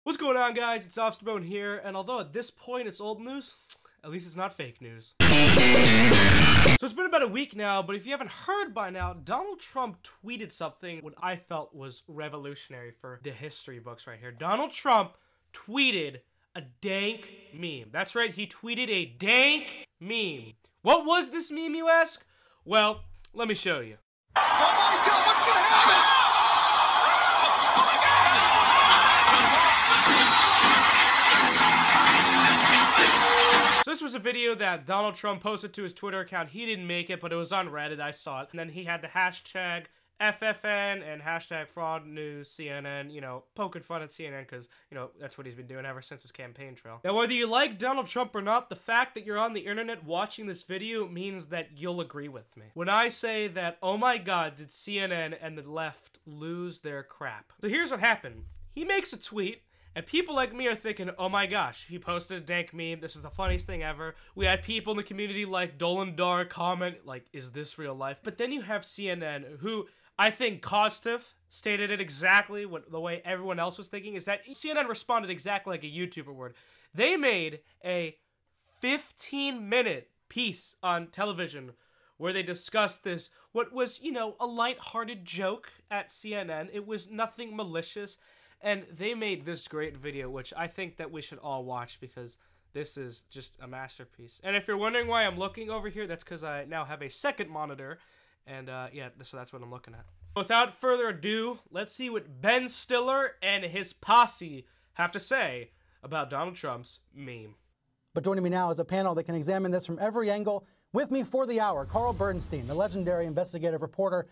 What's going on, guys? It's Offsterbone here, and although at this point it's old news, at least it's not fake news. So it's been about a week now, but if you haven't heard by now, Donald Trump tweeted something what I felt was revolutionary for the history books right here. Donald Trump tweeted a dank meme. That's right, he tweeted a dank meme. What was this meme, you ask? Well, let me show you. Oh my God, what's gonna happen? So this was a video that Donald Trump posted to his Twitter account. He didn't make it, but it was on Reddit. I saw it. And then he had the hashtag FFN and hashtag fraud news CNN, you know, poking fun at CNN because, you know, that's what he's been doing ever since his campaign trail. Now, whether you like Donald Trump or not, the fact that you're on the internet watching this video means that you'll agree with me. When I say that, oh my God, did CNN and the left lose their crap? So here's what happened. He makes a tweet. And people like me are thinking, oh my gosh, he posted a dank meme, this is the funniest thing ever. We had people in the community like Dolan Dar comment, like, is this real life? But then you have CNN, who I think Kostif stated it exactly the way everyone else was thinking, is that CNN responded exactly like a YouTuber would. They made a 15-minute piece on television where they discussed this, what was, you know, a lighthearted joke at CNN. It was nothing malicious. And they made this great video, which I think that we should all watch because this is just a masterpiece. And if you're wondering why I'm looking over here, that's because I now have a second monitor. And yeah, so that's what I'm looking at. Without further ado, let's see what Ben Stiller and his posse have to say about Donald Trump's meme. But joining me now is a panel that can examine this from every angle. With me for the hour, Carl Bernstein, the legendary investigative reporter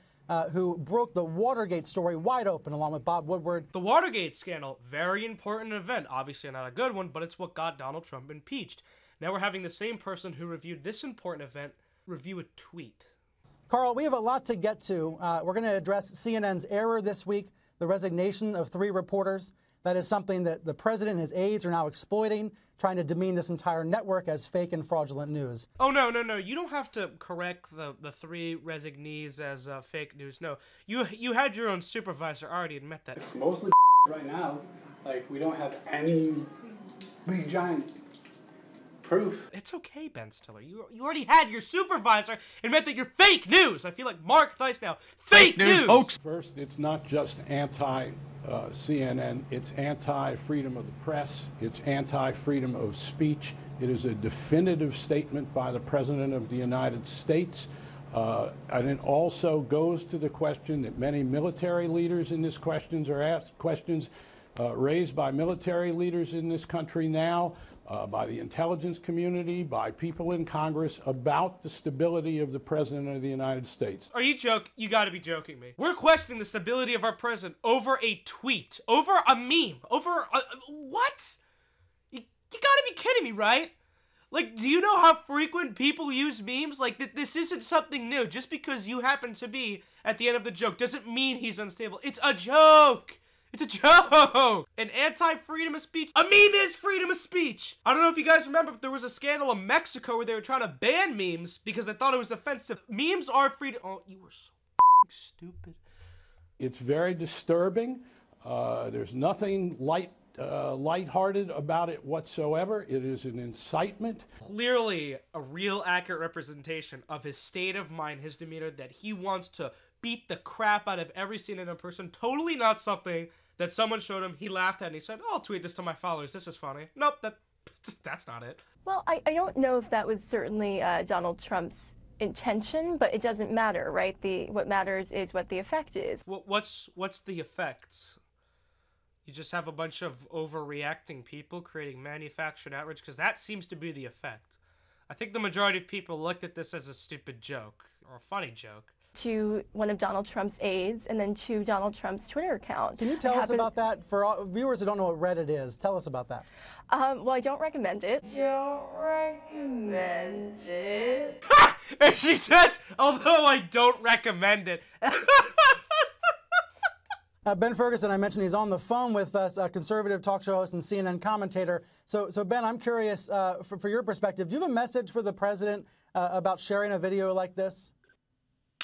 who broke the Watergate story wide open along with Bob Woodward. The Watergate scandal, very important event. Obviously not a good one, but it's what got Donald Trump impeached. Now we're having the same person who reviewed this important event review a tweet. Carl, we have a lot to get to. We're going to address CNN's error this week, the resignation of 3 reporters. That is something that the president and his aides are now exploiting, trying to demean this entire network as fake and fraudulent news. Oh, no. You don't have to correct the 3 resignees as fake news. No, you had your own supervisor already admit that. It's mostly right now. Like, we don't have any big giant proof. It's okay, Ben Stiller. You already had your supervisor admit that you're fake news. I feel like Mark Dice now. Fake news hoax. First, it's not just anti-CNN, it's anti-freedom of the press, it's anti-freedom of speech. It is a definitive statement by the President of the United States. And it also goes to the question that many military leaders in this questions are asked, questions raised by military leaders in this country now, by the intelligence community, by people in Congress about the stability of the President of the United States. Are you joking? You gotta be joking me. We're questioning the stability of our president over a tweet, over a meme, over a, what? You gotta be kidding me, right? Like, do you know how frequent people use memes? Like, this isn't something new. Just because you happen to be at the end of the joke doesn't mean he's unstable. It's a joke. It's a joke! An anti-freedom of speech. A meme is freedom of speech! I don't know if you guys remember, but there was a scandal in Mexico where they were trying to ban memes because they thought it was offensive. Memes are freedom. Oh, you were so stupid. It's very disturbing. There's nothing lighthearted about it whatsoever. It is an incitement. Clearly a real accurate representation of his state of mind, his demeanor, that he wants to beat the crap out of every CNN person. Totally not something that someone showed him, he laughed at, and he said, oh, I'll tweet this to my followers, this is funny. Nope, that's not it. Well, I don't know if that was certainly Donald Trump's intention, but it doesn't matter, right? What matters is what the effect is. What's the effects? You just have a bunch of overreacting people creating manufactured outrage, because that seems to be the effect. I think the majority of people looked at this as a stupid joke, or a funny joke. To one of Donald Trump's aides, and then to Donald Trump's Twitter account. Can you tell us about that? For all viewers who don't know what Reddit is, tell us about that. Well, I don't recommend it. Don't recommend it. Ha! And she says, although I don't recommend it. Ben Ferguson, I mentioned he's on the phone with us, a conservative talk show host and CNN commentator. So Ben, I'm curious, for your perspective, do you have a message for the president about sharing a video like this?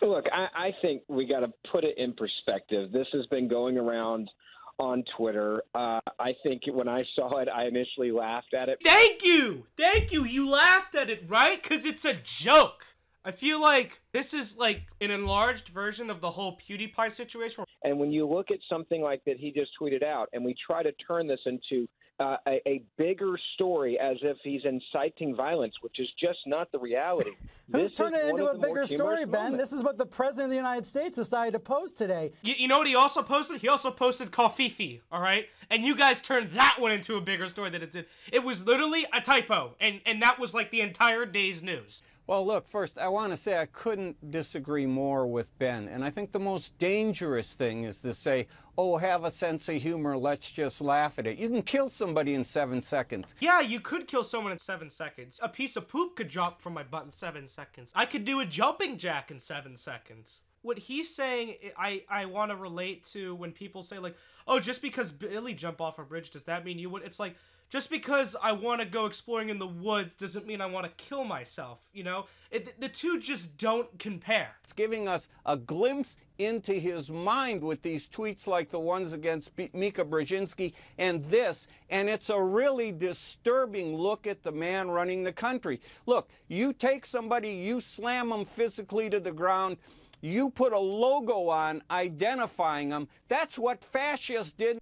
Look, I think we got to put it in perspective. This has been going around on Twitter. I think when I saw it, I initially laughed at it. Thank you! Thank you! You laughed at it, right? Because it's a joke. I feel like this is like an enlarged version of the whole PewDiePie situation. And when you look at something like that he just tweeted out, and we try to turn this into a bigger story as if he's inciting violence, which is just not the reality. Who's turning it into a bigger story, Ben? This is what the President of the United States decided to post today. You know what he also posted? He also posted Kofifi, all right? And you guys turned that one into a bigger story than it did. It was literally a typo, and that was like the entire day's news. Well, look, first, I want to say I couldn't disagree more with Ben. And I think the most dangerous thing is to say, oh, have a sense of humor, let's just laugh at it. You can kill somebody in 7 seconds. Yeah, you could kill someone in 7 seconds. A piece of poop could drop from my butt in 7 seconds. I could do a jumping jack in 7 seconds. What he's saying, I want to relate to when people say, like, oh, just because Billy jumped off a bridge, does that mean you would? It's like, just because I want to go exploring in the woods doesn't mean I want to kill myself, you know? The two just don't compare. It's giving us a glimpse into his mind with these tweets like the ones against Mika Brzezinski and this, and it's a really disturbing look at the man running the country. Look, you take somebody, you slam them physically to the ground, you put a logo on identifying them. That's what fascists did.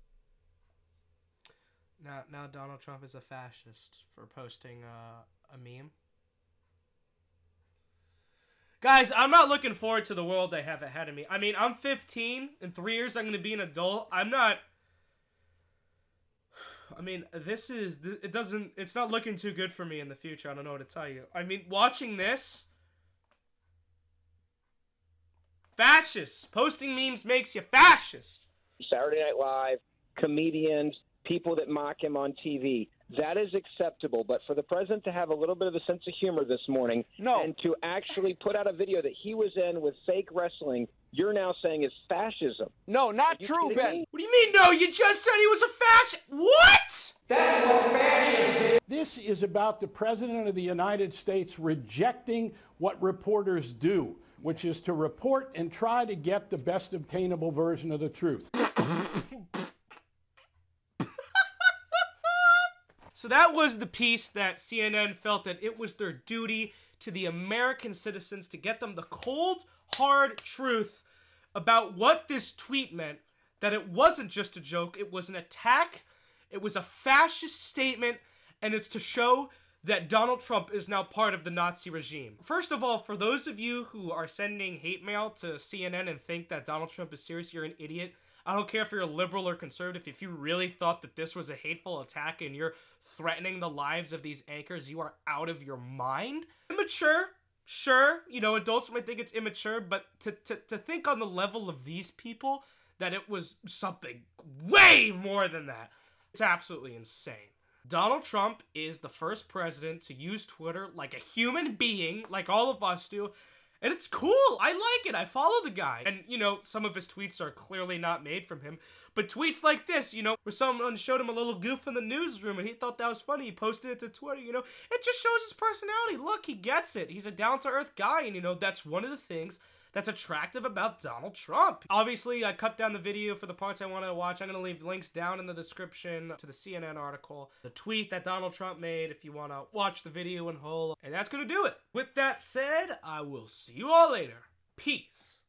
Now Donald Trump is a fascist for posting a meme. Guys, I'm not looking forward to the world they have ahead of me. I mean, I'm 15. In 3 years, I'm going to be an adult. I'm not... I mean, it's not looking too good for me in the future. I don't know what to tell you. I mean, watching this... Fascist. Posting memes makes you fascist. Saturday Night Live, comedians, people that mock him on TV. That is acceptable. But for the president to have a little bit of a sense of humor this morning and to actually put out a video that he was in with fake wrestling, you're now saying is fascism. No, not true, Ben. What do you mean, no? You just said he was a fascist. What? That's what fascists did. This is about the President of the United States rejecting what reporters do, which is to report and try to get the best obtainable version of the truth. So that was the piece that CNN felt that it was their duty to the American citizens to get them the cold, hard truth about what this tweet meant, that it wasn't just a joke, it was an attack, it was a fascist statement, and it's to show that Donald Trump is now part of the Nazi regime. First of all, for those of you who are sending hate mail to CNN and think that Donald Trump is serious, you're an idiot. I don't care if you're a liberal or conservative. If you really thought that this was a hateful attack and you're threatening the lives of these anchors, you are out of your mind. Immature, sure. You know, adults might think it's immature, but to think on the level of these people that it was something way more than that, it's absolutely insane. Donald Trump is the first president to use Twitter like a human being, like all of us do. And it's cool. I like it. I follow the guy. And, you know, some of his tweets are clearly not made from him. But tweets like this, you know, where someone showed him a little goof in the newsroom and he thought that was funny. He posted it to Twitter, you know. It just shows his personality. Look, he gets it. He's a down-to-earth guy. And, you know, that's one of the things that's attractive about Donald Trump. Obviously, I cut down the video for the parts I wanted to watch. I'm going to leave links down in the description to the CNN article, the tweet that Donald Trump made if you want to watch the video in whole. And that's going to do it. With that said, I will see you all later. Peace.